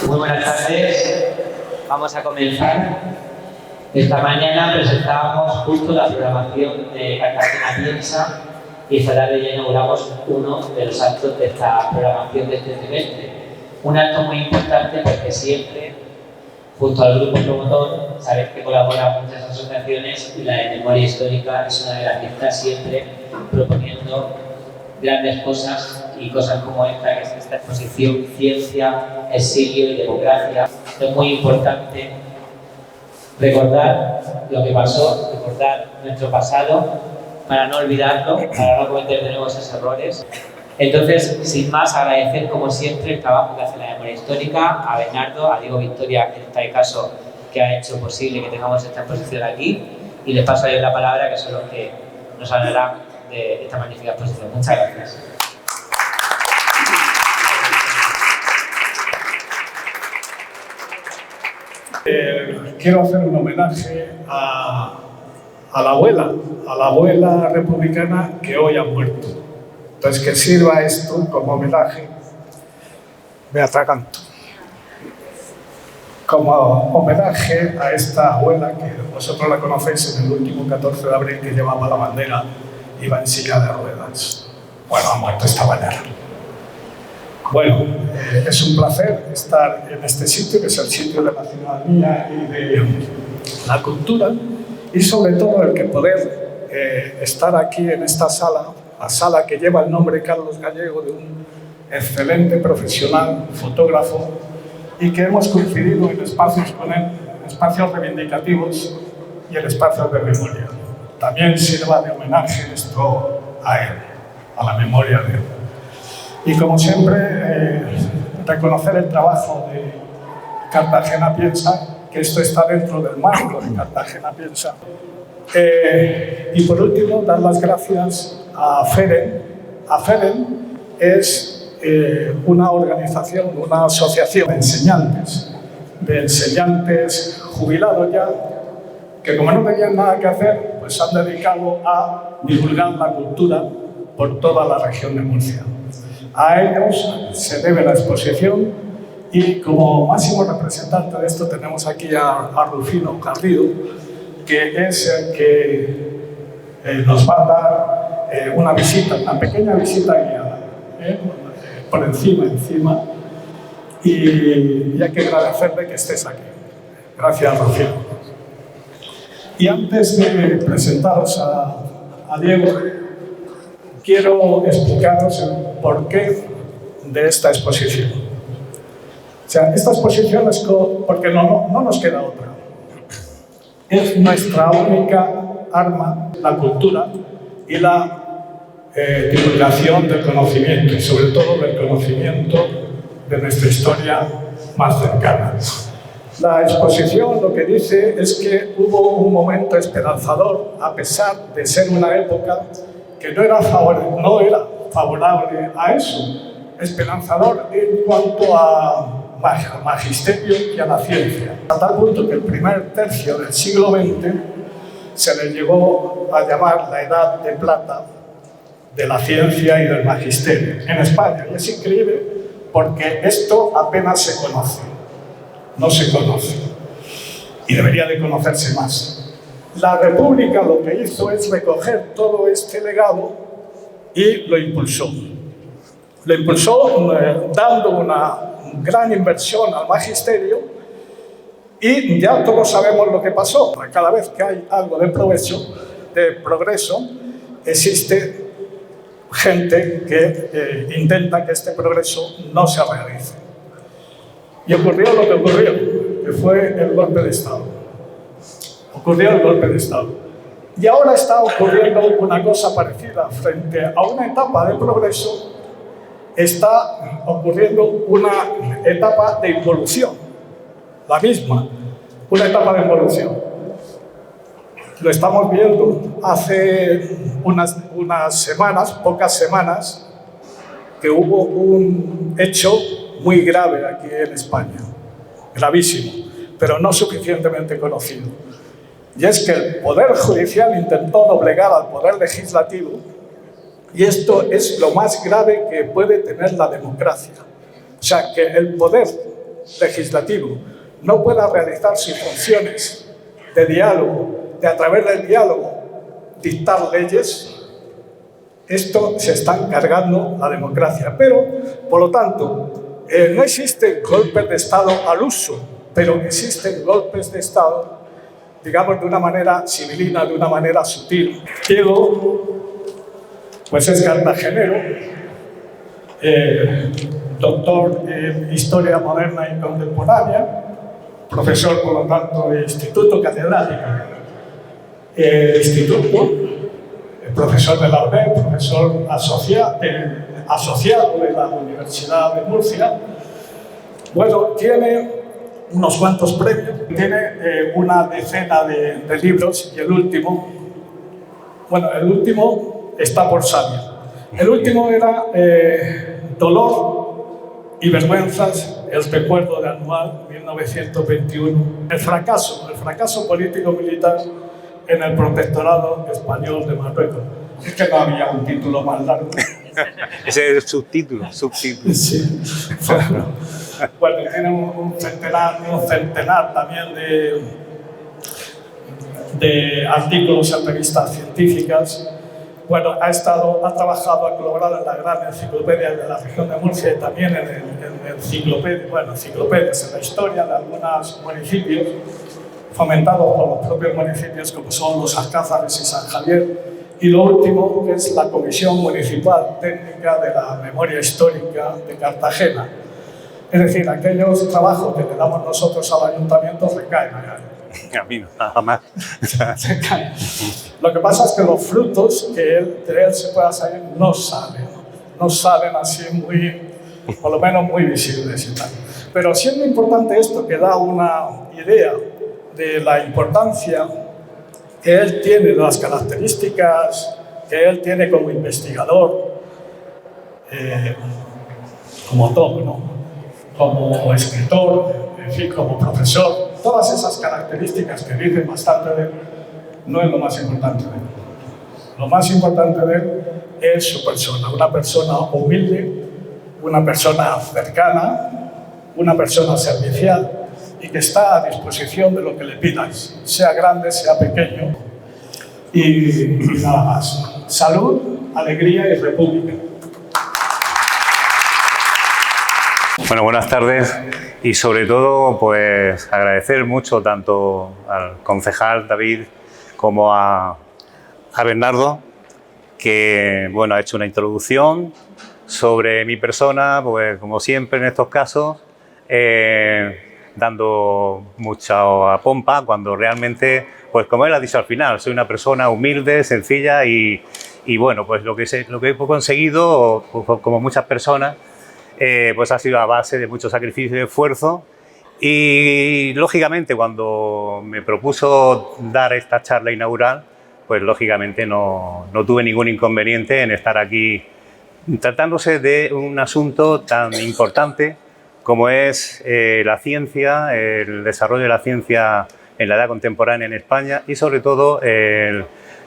Muy buenas tardes. Vamos a comenzar. Esta mañana presentábamos justo la programación de Cartagena Piensa y esta tarde ya inauguramos uno de los actos de esta programación de este trimestre. Un acto muy importante porque siempre, junto al grupo promotor, sabéis que colaboran muchas asociaciones y la de Memoria Histórica es una de las que está siempre proponiendo grandes cosas y cosas como esta, que es esta exposición Ciencia, Exilio y Democracia. Es muy importante recordar lo que pasó, recordar nuestro pasado para no olvidarlo, para no cometer de nuevo esos errores. Entonces, sin más, agradecer como siempre el trabajo que hace la Memoria Histórica, a Bernardo, a Diego Victoria, en este caso, que ha hecho posible que tengamos esta exposición aquí, y les paso a ellos la palabra, que son los que nos hablarán de esta magnífica exposición. Muchas gracias. Quiero hacer un homenaje a la abuela republicana que hoy ha muerto. Entonces, que sirva esto como homenaje. Me atraganto. Como homenaje a esta abuela que vosotros la conocéis en el último 14 de abril, que llevaba la bandera, iba en silla de ruedas. Bueno, ha muerto esta mañana. Bueno, es un placer estar en este sitio, que es el sitio de la ciudadanía y de la cultura, y sobre todo el que poder estar aquí en esta sala, la sala que lleva el nombre Carlos Gallego, de un excelente profesional, fotógrafo, y que hemos coincidido en espacios con él, espacios reivindicativos y en espacios de memoria. También sirva de homenaje esto a él, a la memoria de él. Y como siempre, reconocer el trabajo de Cartagena Piensa, que esto está dentro del marco de Cartagena Piensa. Y por último, dar las gracias a FEREN. FEREN es una organización, una asociación de enseñantes jubilados ya, que como no tenían nada que hacer, pues se han dedicado a divulgar la cultura por toda la región de Murcia. A ellos se debe la exposición y como máximo representante de esto tenemos aquí a Rufino Garrido, que es el que nos va a dar una visita, una pequeña visita guiada, por encima, y hay que agradecerle que estés aquí. Gracias, Rufino. Y antes de presentaros a Diego, quiero explicaros el porqué de esta exposición. O sea, esta exposición es porque no nos queda otra. Es nuestra única arma, la cultura y la divulgación del conocimiento, y sobre todo del conocimiento de nuestra historia más cercana. La exposición lo que dice es que hubo un momento esperanzador, a pesar de ser una época que no era favorable a eso, esperanzador en cuanto a magisterio y a la ciencia, a tal punto que el primer tercio del siglo XX se le llegó a llamar la Edad de Plata de la ciencia y del magisterio en España. Y es increíble porque esto apenas se conoce, no se conoce, y debería de conocerse más. La República lo que hizo es recoger todo este legado y lo impulsó. Lo impulsó dando una gran inversión al magisterio, y ya todos sabemos lo que pasó. Cada vez que hay algo de progreso, existe gente que intenta que este progreso no se realice. Y ocurrió lo que ocurrió, que fue el golpe de Estado. Ocurrió el golpe de Estado. Y ahora está ocurriendo una cosa parecida. Frente a una etapa de progreso, está ocurriendo una etapa de involución. La misma, una etapa de involución. Lo estamos viendo hace unas semanas, pocas semanas, que hubo un hecho muy grave aquí en España, gravísimo, pero no suficientemente conocido. Y es que el Poder Judicial intentó doblegar al Poder Legislativo, y esto es lo más grave que puede tener la democracia. O sea, que el Poder legislativo no pueda realizar sus funciones de diálogo, de a través del diálogo dictar leyes, esto se está encargando la democracia. Pero, por lo tanto, no existen golpes de Estado al uso, pero existen golpes de Estado, digamos, de una manera civilina, de una manera sutil. Diego, pues es cartagenero, doctor en Historia Moderna y Contemporánea, profesor, por lo tanto, de instituto, catedrático de instituto, profesor de la UNED, profesor asociado de la Universidad de Murcia. Bueno, tiene unos cuantos premios, tiene una decena de libros y el último está por salir. El último era Dolor y Vergüenzas, el recuerdo de Anual 1921. El fracaso político-militar en el protectorado español de Marruecos. Es que no había un título más largo. Ese es el subtítulo. Sí. Bueno, tiene un centenar también de artículos en revistas científicas. Bueno, ha trabajado, ha colaborado en la gran enciclopedia de la región de Murcia y también en enciclopedias en la historia de algunos municipios, fomentados por los propios municipios, como son los Alcázares y San Javier. Y lo último, que es la Comisión Municipal Técnica de la Memoria Histórica de Cartagena. Es decir, aquellos trabajos que le damos nosotros al ayuntamiento recaen allá. A mí no, nada más. Lo que pasa es que los frutos que de él se pueda salir no salen así muy, por lo menos muy visibles y tal. Pero siendo importante esto, que da una idea de la importancia que él tiene, de las características que él tiene como investigador, como todo, ¿no? Como escritor, en fin, como profesor. Todas esas características que dicen bastante de él, no es lo más importante de él. Lo más importante de él es su persona, una persona humilde, una persona cercana, una persona servicial y que está a disposición de lo que le pidas, sea grande, sea pequeño, y nada más. Salud, alegría y república. Bueno, buenas tardes y sobre todo pues agradecer mucho tanto al concejal David como a Bernardo, que bueno, ha hecho una introducción sobre mi persona, pues como siempre en estos casos, dando mucha pompa cuando realmente, pues como él ha dicho al final, soy una persona humilde, sencilla y bueno, pues lo que he conseguido, como muchas personas, pues ha sido a base de mucho sacrificio y esfuerzo. Y lógicamente cuando me propuso dar esta charla inaugural, pues lógicamente no tuve ningún inconveniente en estar aquí tratándose de un asunto tan importante como es la ciencia, el desarrollo de la ciencia en la edad contemporánea en España y sobre todo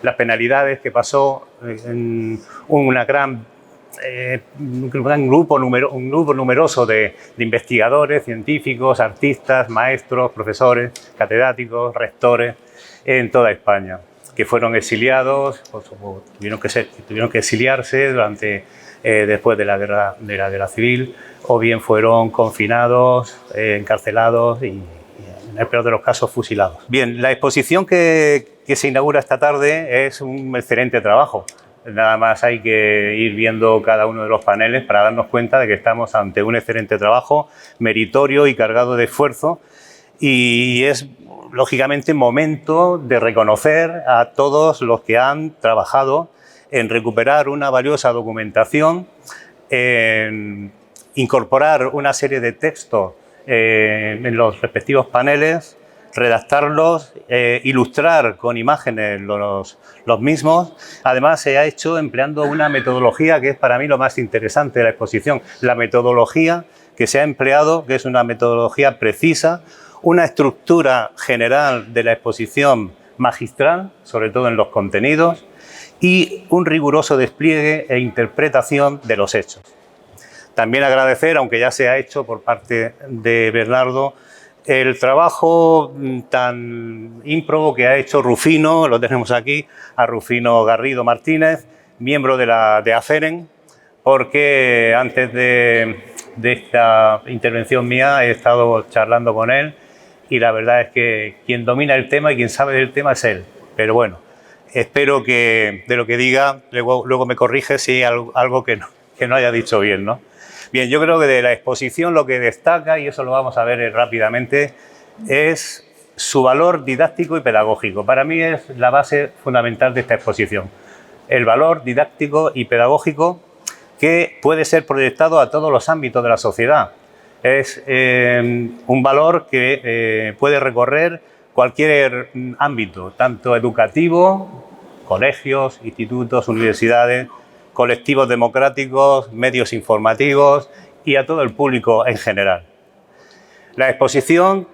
las penalidades que pasó en un grupo numeroso de investigadores, científicos, artistas, maestros, profesores, catedráticos, rectores en toda España, que fueron exiliados, tuvieron que exiliarse después de la guerra civil, o bien fueron confinados, encarcelados y en el peor de los casos fusilados. Bien, la exposición que se inaugura esta tarde es un excelente trabajo. Nada más hay que ir viendo cada uno de los paneles para darnos cuenta de que estamos ante un excelente trabajo, meritorio y cargado de esfuerzo, y es lógicamente momento de reconocer a todos los que han trabajado en recuperar una valiosa documentación, en incorporar una serie de textos en los respectivos paneles, redactarlos, ilustrar con imágenes los mismos. Además, se ha hecho empleando una metodología que es para mí lo más interesante de la exposición. La metodología que se ha empleado, que es una metodología precisa, una estructura general de la exposición magistral, sobre todo en los contenidos, y un riguroso despliegue e interpretación de los hechos. También agradecer, aunque ya se ha hecho por parte de Bernardo, el trabajo tan ímprobo que ha hecho Rufino, lo tenemos aquí, a Rufino Garrido Martínez, miembro de ACEREN, porque antes de esta intervención mía he estado charlando con él y la verdad es que quien domina el tema y quien sabe del tema es él. Pero bueno, espero que de lo que diga luego me corrige si hay algo que no haya dicho bien, ¿no? Bien, yo creo que de la exposición lo que destaca, y eso lo vamos a ver rápidamente, es su valor didáctico y pedagógico. Para mí es la base fundamental de esta exposición. El valor didáctico y pedagógico que puede ser proyectado a todos los ámbitos de la sociedad. Es un valor que puede recorrer cualquier ámbito, tanto educativo, colegios, institutos, universidades, colectivos democráticos, medios informativos y a todo el público en general. La exposición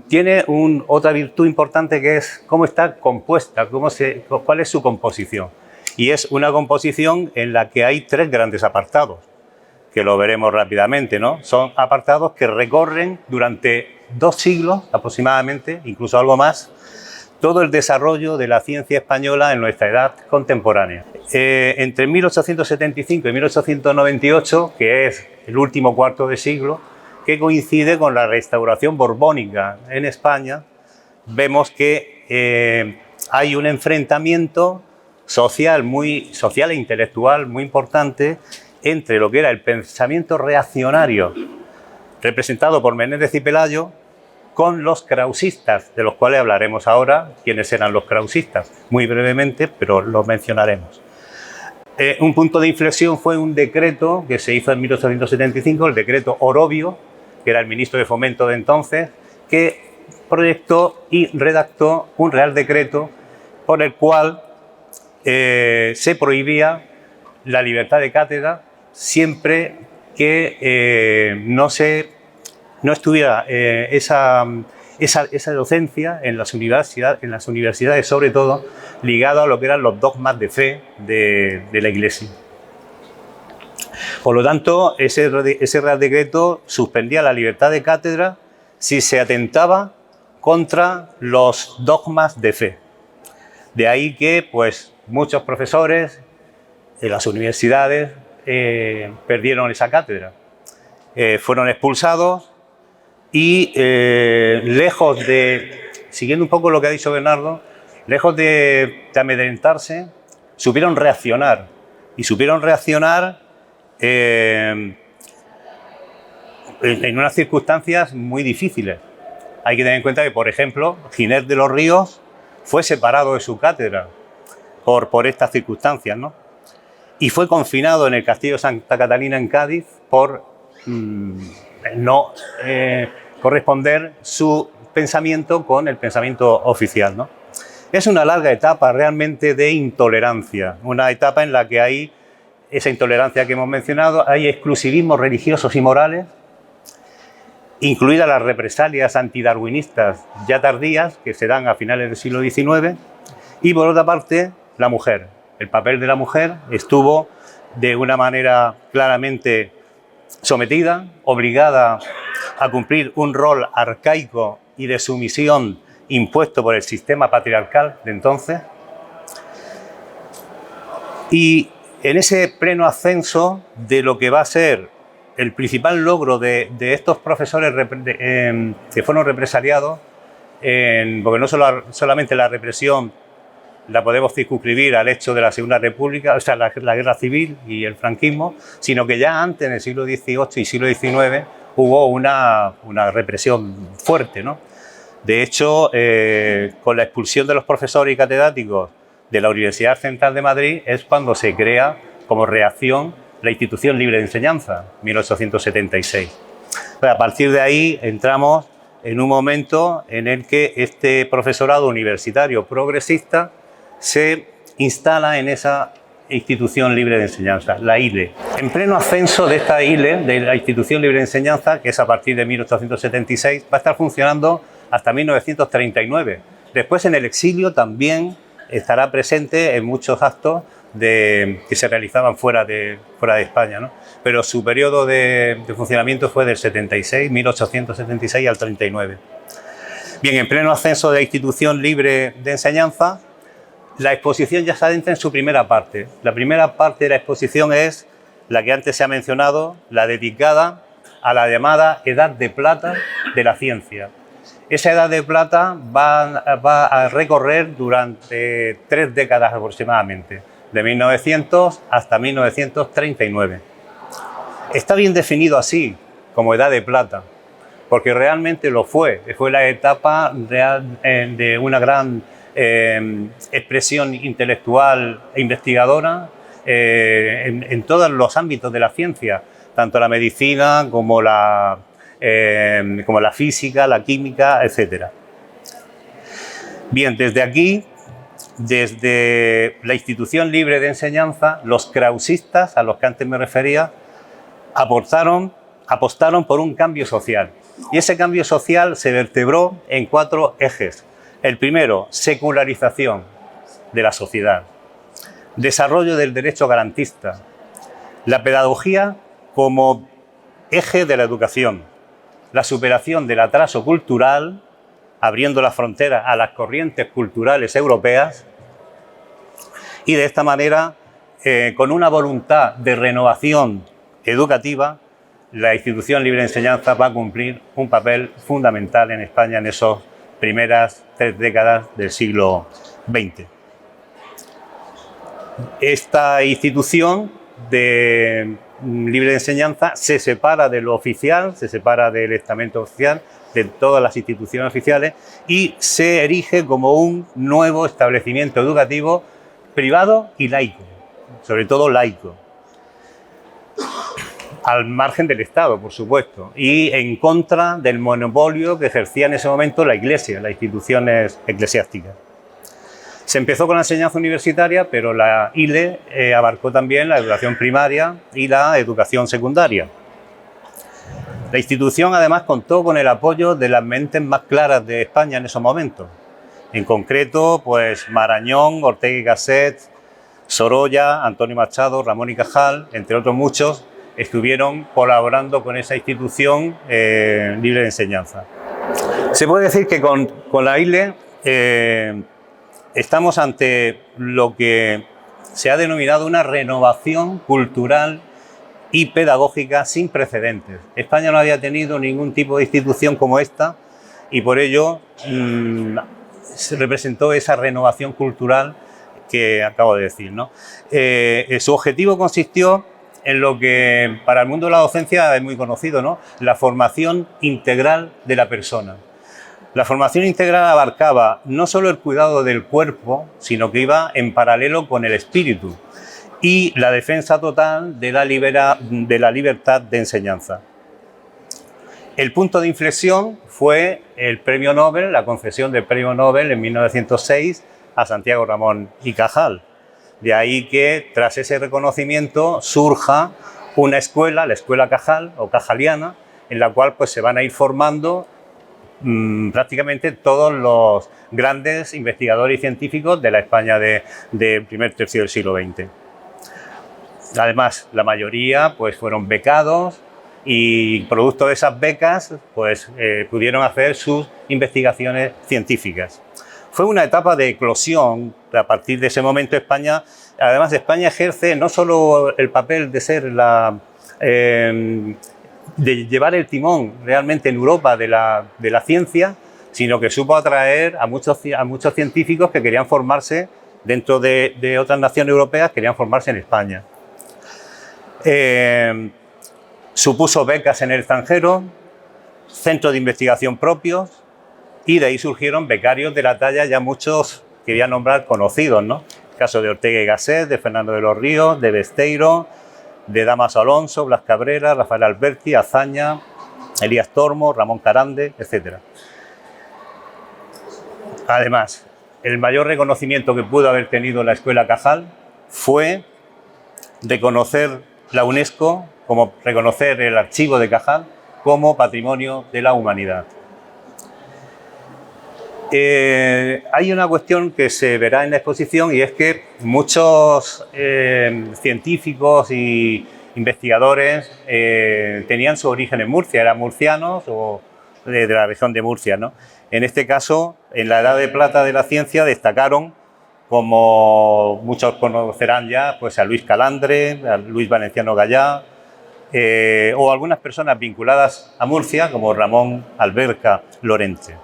tiene otra virtud importante que es cómo está compuesta, cuál es su composición. Y es una composición en la que hay 3 grandes apartados, que lo veremos rápidamente, ¿no? Son apartados que recorren durante 2 siglos aproximadamente, incluso algo más, todo el desarrollo de la ciencia española en nuestra edad contemporánea. Entre 1875 y 1898, que es el último cuarto de siglo, que coincide con la restauración borbónica en España, vemos que hay un enfrentamiento social e intelectual muy importante entre lo que era el pensamiento reaccionario representado por Menéndez y Pelayo con los krausistas, de los cuales hablaremos ahora, quiénes eran los krausistas, muy brevemente, pero los mencionaremos. Un punto de inflexión fue un decreto que se hizo en 1875, el decreto Orobio, que era el ministro de Fomento de entonces, que proyectó y redactó un real decreto por el cual se prohibía la libertad de cátedra siempre que no estuviera esa docencia en las universidades, sobre todo, ligada a lo que eran los dogmas de fe de la Iglesia. Por lo tanto, ese Real Decreto suspendía la libertad de cátedra si se atentaba contra los dogmas de fe. De ahí que, pues, muchos profesores en las universidades perdieron esa cátedra. Fueron expulsados y lejos de, siguiendo un poco lo que ha dicho Bernardo, lejos de amedrentarse, supieron reaccionar. Y supieron reaccionar en unas circunstancias muy difíciles. Hay que tener en cuenta que, por ejemplo, Ginés de los Ríos fue separado de su cátedra por estas circunstancias, ¿no? Y fue confinado en el Castillo de Santa Catalina en Cádiz por no corresponder su pensamiento con el pensamiento oficial, ¿no? Es una larga etapa realmente de intolerancia, una etapa en la que hay esa intolerancia que hemos mencionado, hay exclusivismos religiosos y morales, incluidas las represalias antidarwinistas ya tardías que se dan a finales del siglo XIX, y por otra parte la mujer. El papel de la mujer estuvo de una manera claramente sometida, obligada a cumplir un rol arcaico y de sumisión impuesto por el sistema patriarcal de entonces. Y en ese pleno ascenso de lo que va a ser el principal logro de estos profesores que fueron represaliados, porque no solamente la represión la podemos circunscribir al hecho de la Segunda República, o sea, la Guerra Civil y el franquismo, sino que ya antes, en el siglo XVIII y siglo XIX, hubo una represión fuerte, ¿no? De hecho, con la expulsión de los profesores y catedráticos de la Universidad Central de Madrid es cuando se crea como reacción la Institución Libre de Enseñanza, 1876. A partir de ahí entramos en un momento en el que este profesorado universitario progresista se instala en esa Institución Libre de Enseñanza, la ILE. En pleno ascenso de esta ILE, de la Institución Libre de Enseñanza, que es a partir de 1876, va a estar funcionando hasta 1939. Después, en el exilio, también estará presente en muchos actos que se realizaban fuera de España, ¿no? Pero su periodo de funcionamiento fue del 1876 al 39. Bien, en pleno ascenso de la institución libre de enseñanza, la exposición ya se adentra en su primera parte. La primera parte de la exposición es la que antes se ha mencionado, la dedicada a la llamada Edad de Plata de la ciencia. Esa Edad de Plata va a recorrer durante 3 décadas aproximadamente, de 1900 hasta 1939. Está bien definido así, como Edad de Plata, porque realmente lo fue. Fue la etapa real de una gran expresión intelectual e investigadora en todos los ámbitos de la ciencia, tanto la medicina como la física, la química, etc. Bien, desde aquí, desde la institución libre de enseñanza, los krausistas, a los que antes me refería, apostaron por un cambio social. Y ese cambio social se vertebró en 4 ejes. El primero, secularización de la sociedad, desarrollo del derecho garantista, la pedagogía como eje de la educación, la superación del atraso cultural, abriendo la frontera a las corrientes culturales europeas, y de esta manera, con una voluntad de renovación educativa, la institución libre de enseñanza va a cumplir un papel fundamental en España en esas primeras 3 décadas del siglo XX. Esta institución libre de enseñanza se separa de lo oficial, se separa del estamento oficial, de todas las instituciones oficiales, y se erige como un nuevo establecimiento educativo privado y laico, sobre todo laico, al margen del Estado, por supuesto, y en contra del monopolio que ejercía en ese momento la Iglesia, las instituciones eclesiásticas. Se empezó con la enseñanza universitaria, pero la ILE abarcó también la educación primaria y la educación secundaria. La institución, además, contó con el apoyo de las mentes más claras de España en esos momentos. En concreto, pues Marañón, Ortega y Gasset, Sorolla, Antonio Machado, Ramón y Cajal, entre otros muchos, estuvieron colaborando con esa institución libre de enseñanza. Se puede decir que con la ILE estamos ante lo que se ha denominado una renovación cultural y pedagógica sin precedentes. España no había tenido ningún tipo de institución como esta y por ello se representó esa renovación cultural que acabo de decir, ¿no? Su objetivo consistió en lo que para el mundo de la docencia es muy conocido, ¿no? La formación integral de la persona. La formación integral abarcaba no solo el cuidado del cuerpo, sino que iba en paralelo con el espíritu y la defensa total de la libertad de enseñanza. El punto de inflexión fue el premio Nobel, la concesión del premio Nobel en 1906 a Santiago Ramón y Cajal. De ahí que tras ese reconocimiento surja una escuela, la Escuela Cajal o cajaliana, en la cual pues, se van a ir formando prácticamente todos los grandes investigadores y científicos de la España del primer tercio del siglo XX. Además, la mayoría pues, fueron becados y producto de esas becas pues, pudieron hacer sus investigaciones científicas. Fue una etapa de eclosión. A partir de ese momento España ejerce no solo el papel de ser de llevar el timón realmente en Europa de la ciencia, sino que supo atraer a muchos científicos que querían formarse dentro de otras naciones europeas, querían formarse en España. Supuso becas en el extranjero, centros de investigación propios, y de ahí surgieron becarios de la talla ya muchos quería nombrar conocidos, ¿no? El caso de Ortega y Gasset, de Fernando de los Ríos, de Besteiro, de Dámaso Alonso, Blas Cabrera, Rafael Alberti, Azaña, Elías Tormo, Ramón Carande, etc. Además, el mayor reconocimiento que pudo haber tenido la Escuela Cajal fue reconocer la UNESCO, como reconocer el archivo de Cajal como Patrimonio de la Humanidad. Hay una cuestión que se verá en la exposición y es que muchos científicos y investigadores tenían su origen en Murcia, eran murcianos o de la región de Murcia, ¿no? En este caso, en la Edad de Plata de la ciencia destacaron, como muchos conocerán ya, pues a Luis Calandre, a Luis Valenciano Gallá, o algunas personas vinculadas a Murcia, como Ramón Alberca Lorente.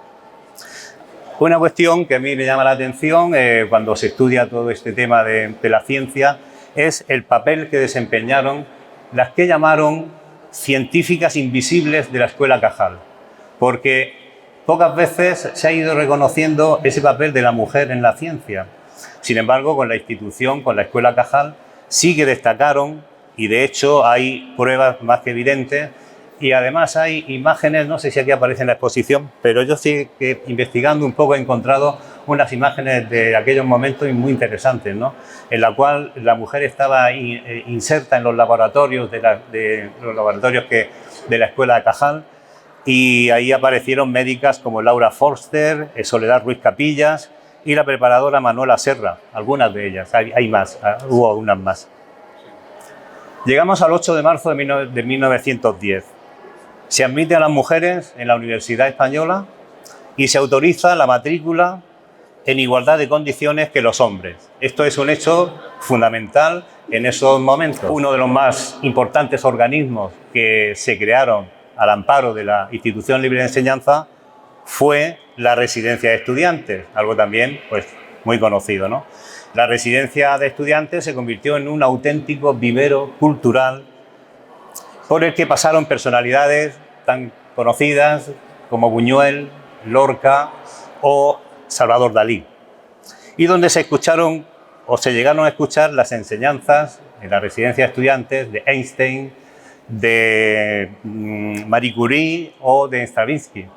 Una cuestión que a mí me llama la atención cuando se estudia todo este tema de la ciencia es el papel que desempeñaron las que llamaron científicas invisibles de la Escuela Cajal, porque pocas veces se ha ido reconociendo ese papel de la mujer en la ciencia. Sin embargo, con la institución, con la Escuela Cajal, sí que destacaron y de hecho hay pruebas más que evidentes y además hay imágenes, no sé si aquí aparece en la exposición, pero yo sí que investigando un poco he encontrado unas imágenes de aquellos momentos muy interesantes, ¿no? En la cual la mujer estaba inserta en los laboratorios de la Escuela de Cajal y ahí aparecieron médicas como Laura Forster, Soledad Ruiz Capillas y la preparadora Manuela Serra, algunas de ellas, hay más, hubo unas más. Llegamos al 8 de marzo de 1910. Se admite a las mujeres en la Universidad Española y se autoriza la matrícula en igualdad de condiciones que los hombres. Esto es un hecho fundamental en esos momentos. Uno de los más importantes organismos que se crearon al amparo de la Institución Libre de Enseñanza fue la Residencia de Estudiantes, algo también pues, muy conocido, ¿no? La Residencia de Estudiantes se convirtió en un auténtico vivero cultural por el que pasaron personalidades tan conocidas como Buñuel, Lorca o Salvador Dalí, y donde se escucharon o se llegaron a escuchar las enseñanzas en la Residencia de Estudiantes de Einstein, de Marie Curie o de Stravinsky.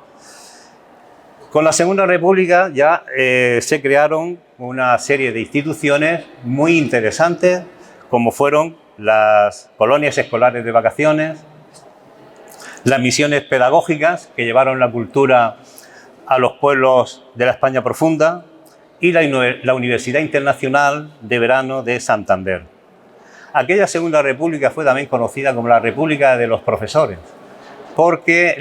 Con la Segunda República ya se crearon una serie de instituciones muy interesantes, como fueron las colonias escolares de vacaciones, las misiones pedagógicas que llevaron la cultura a los pueblos de la España profunda y la Universidad Internacional de Verano de Santander. Aquella Segunda República fue también conocida como la República de los Profesores, porque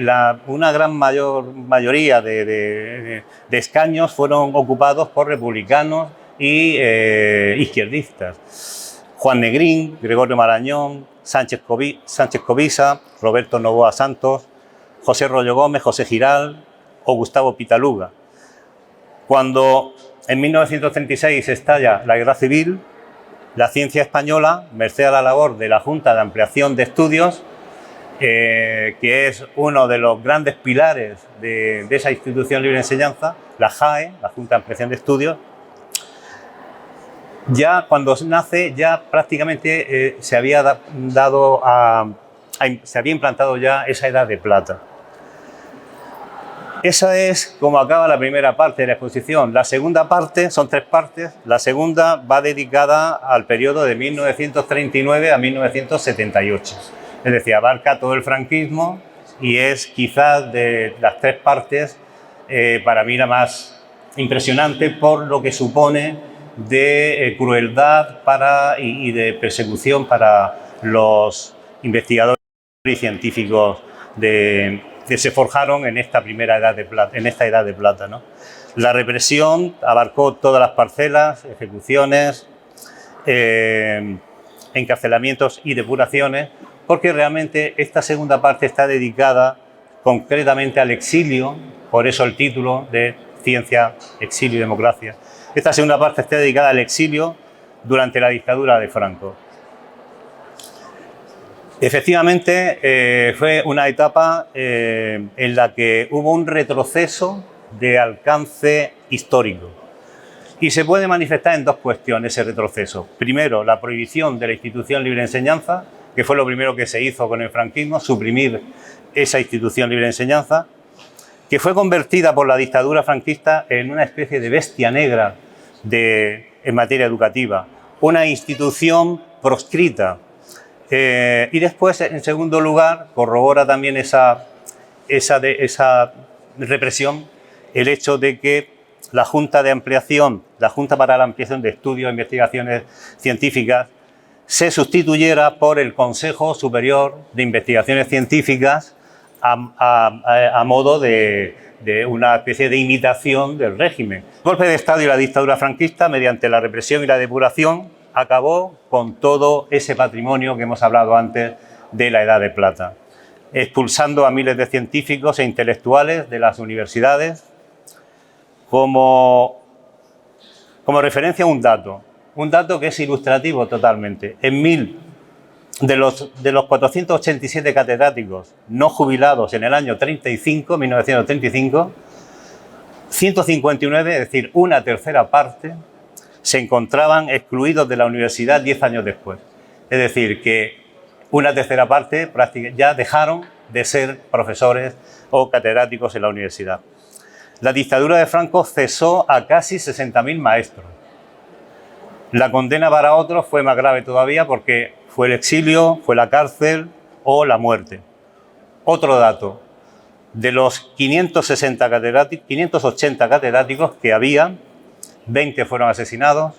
una gran mayoría de escaños fueron ocupados por republicanos y izquierdistas. Juan Negrín, Gregorio Marañón, Sánchez Covisa, Roberto Novoa Santos, José Rollo Gómez, José Giral o Gustavo Pitaluga. Cuando en 1936 estalla la Guerra Civil, la ciencia española, merced a la labor de la Junta de Ampliación de Estudios, que es uno de los grandes pilares de esa institución libre de enseñanza, la JAE, la Junta de Ampliación de Estudios, ya cuando nace ya prácticamente se había implantado ya esa edad de plata. Esa es como acaba la primera parte de la exposición. La segunda parte, son tres partes, la segunda va dedicada al periodo de 1939 a 1978. Es decir, abarca todo el franquismo y es quizás de las tres partes para mí la más impresionante por lo que supone de crueldad y de persecución para los investigadores y científicos que se forjaron en esta primera edad de plata, en esta edad de plata, ¿no? La represión abarcó todas las parcelas, ejecuciones, encarcelamientos y depuraciones, porque realmente esta segunda parte está dedicada concretamente al exilio, por eso el título de Ciencia, Exilio y Democracia. Esta segunda parte está dedicada al exilio durante la dictadura de Franco. Efectivamente, fue una etapa en la que hubo un retroceso de alcance histórico y se puede manifestar en dos cuestiones ese retroceso. Primero, la prohibición de la institución libre de enseñanza, que fue lo primero que se hizo con el franquismo, suprimir esa institución libre de enseñanza, que fue convertida por la dictadura franquista en una especie de bestia negra en materia educativa, una institución proscrita. Y después, en segundo lugar, corrobora también esa represión el hecho de que la Junta para la Ampliación de Estudios e Investigaciones Científicas se sustituyera por el Consejo Superior de Investigaciones Científicas a modo de una especie de imitación del régimen. El golpe de Estado y la dictadura franquista, mediante la represión y la depuración, acabó con todo ese patrimonio que hemos hablado antes de la Edad de Plata, expulsando a miles de científicos e intelectuales de las universidades. Como referencia un dato que es ilustrativo totalmente. De los 487 catedráticos no jubilados en el año 1935, 159, es decir, una tercera parte, se encontraban excluidos de la universidad 10 años después. Es decir, que una tercera parte prácticamente ya dejaron de ser profesores o catedráticos en la universidad. La dictadura de Franco cesó a casi 60.000 maestros. La condena para otros fue más grave todavía porque fue el exilio, fue la cárcel o la muerte. Otro dato, de los 580 catedráticos que había, 20 fueron asesinados,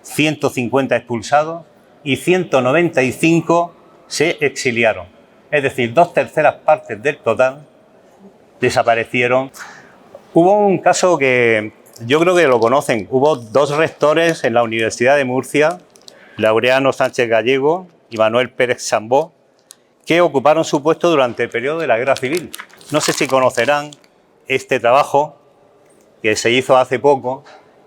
150 expulsados y 195 se exiliaron. Es decir, 2/3 partes del total desaparecieron. Hubo un caso que yo creo que lo conocen. Hubo 2 rectores en la Universidad de Murcia, Laureano Sánchez Gallego y Manuel Pérez Sambó, que ocuparon su puesto durante el periodo de la Guerra Civil. No sé si conocerán este trabajo que se hizo hace poco,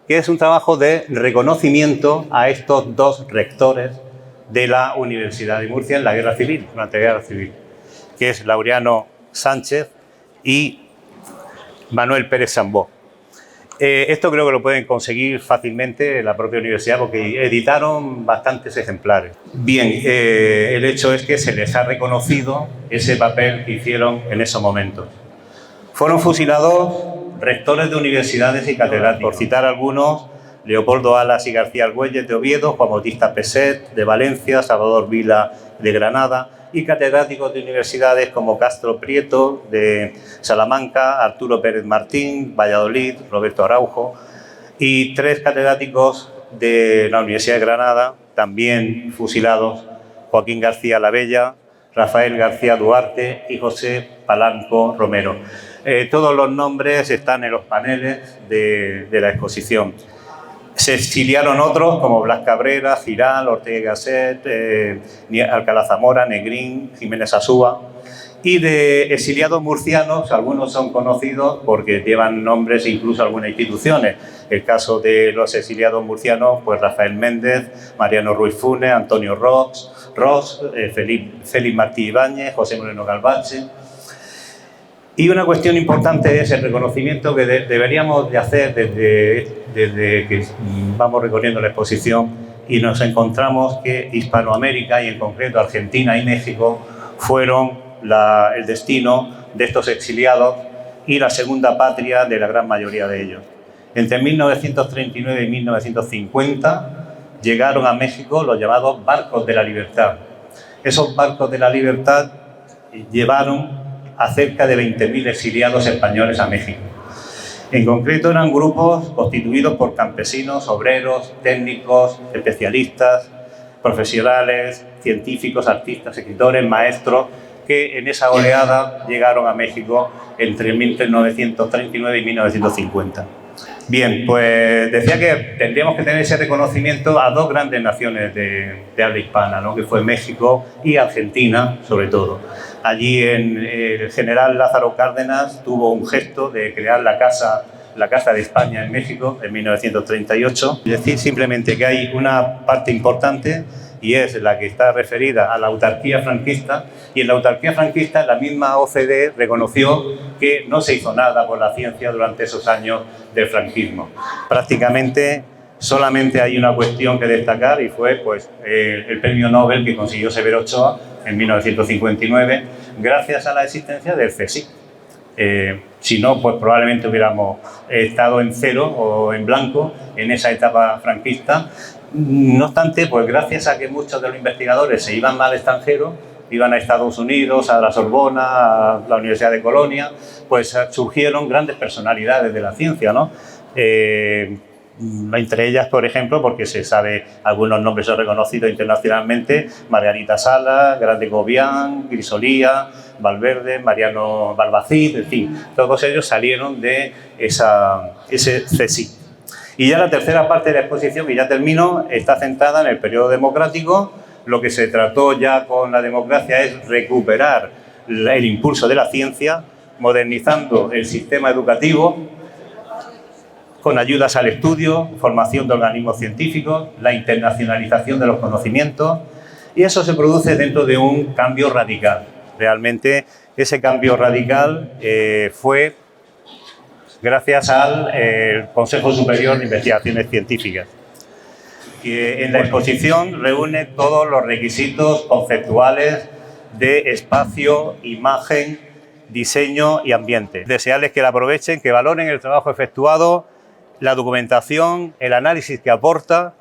que es un trabajo de reconocimiento a estos 2 rectores de la Universidad de Murcia en la Guerra Civil, durante la Guerra Civil, que es Laureano Sánchez y Manuel Pérez Sambó. Esto creo que lo pueden conseguir fácilmente en la propia universidad porque editaron bastantes ejemplares. Bien, el hecho es que se les ha reconocido ese papel que hicieron en esos momentos. Fueron fusilados rectores de universidades y catedráticos. Por citar algunos, Leopoldo Alas y García Argüelles de Oviedo, Juan Bautista Peset de Valencia, Salvador Vila de Granada, y catedráticos de universidades como Castro Prieto de Salamanca, Arturo Pérez Martín, Valladolid, Roberto Araujo, y 3 catedráticos de la Universidad de Granada, también fusilados, Joaquín García Labella, Rafael García Duarte y José Palanco Romero. Todos los nombres están en los paneles de la exposición. Se exiliaron otros como Blas Cabrera, Giral, Ortega y Gasset, Alcalá Zamora, Negrín, Jiménez Asúa. Y de exiliados murcianos, algunos son conocidos porque llevan nombres incluso algunas instituciones. El caso de los exiliados murcianos, pues Rafael Méndez, Mariano Ruiz Funes, Antonio Ross, Félix Martí Ibáñez, José Moreno Galvache. Y una cuestión importante es el reconocimiento que deberíamos de hacer desde que vamos recorriendo la exposición y nos encontramos que Hispanoamérica y en concreto Argentina y México fueron el destino de estos exiliados y la segunda patria de la gran mayoría de ellos. Entre 1939 y 1950 llegaron a México los llamados barcos de la libertad. Esos barcos de la libertad llevaron a cerca de 20.000 exiliados españoles a México. En concreto eran grupos constituidos por campesinos, obreros, técnicos, especialistas, profesionales, científicos, artistas, escritores, maestros, que en esa oleada llegaron a México entre 1939 y 1950. Bien, pues decía que tendríamos que tener ese reconocimiento a 2 grandes naciones de habla hispana, ¿no? Que fue México y Argentina, sobre todo. Allí el general Lázaro Cárdenas tuvo un gesto de crear la Casa de España en México en 1938. Es decir, simplemente que hay una parte importante y es la que está referida a la autarquía franquista, y en la autarquía franquista la misma OCDE reconoció que no se hizo nada por la ciencia durante esos años del franquismo. Prácticamente solamente hay una cuestión que destacar y fue pues, el premio Nobel que consiguió Severo Ochoa en 1959 gracias a la existencia del CSIC. Si no, pues probablemente hubiéramos estado en cero o en blanco en esa etapa franquista. No obstante, pues gracias a que muchos de los investigadores se iban al extranjero, iban a Estados Unidos, a la Sorbona, a la Universidad de Colonia, pues surgieron grandes personalidades de la ciencia, ¿no? Entre ellas, por ejemplo, porque se sabe, algunos nombres son reconocidos internacionalmente: Margarita Salas, Grande Gobián, Grisolía, Valverde, Mariano Balbacid, en fin, todos ellos salieron de ese CSIC. Y ya la tercera parte de la exposición, y ya termino, está centrada en el periodo democrático. Lo que se trató ya con la democracia es recuperar el impulso de la ciencia, modernizando el sistema educativo, con ayudas al estudio, formación de organismos científicos, la internacionalización de los conocimientos, y eso se produce dentro de un cambio radical. Realmente ese cambio radical fue gracias al Consejo Superior de Investigaciones Científicas. En la exposición reúne todos los requisitos conceptuales de espacio, imagen, diseño y ambiente. Desearles que la aprovechen, que valoren el trabajo efectuado, la documentación, el análisis que aporta,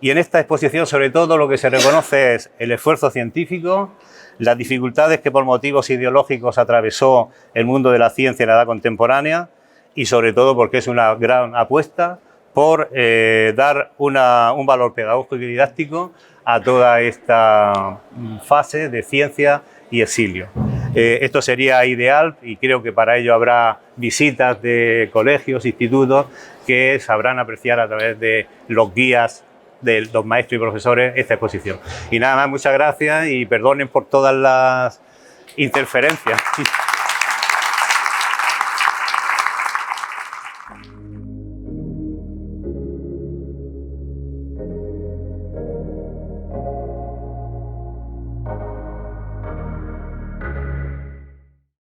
y en esta exposición sobre todo lo que se reconoce es el esfuerzo científico, las dificultades que por motivos ideológicos atravesó el mundo de la ciencia en la edad contemporánea, y sobre todo porque es una gran apuesta por dar un valor pedagógico y didáctico a toda esta fase de ciencia y exilio. Esto sería ideal, y creo que para ello habrá visitas de colegios, institutos, que sabrán apreciar a través de los guías de los maestros y profesores esta exposición. Y nada más, muchas gracias y perdonen por todas las interferencias.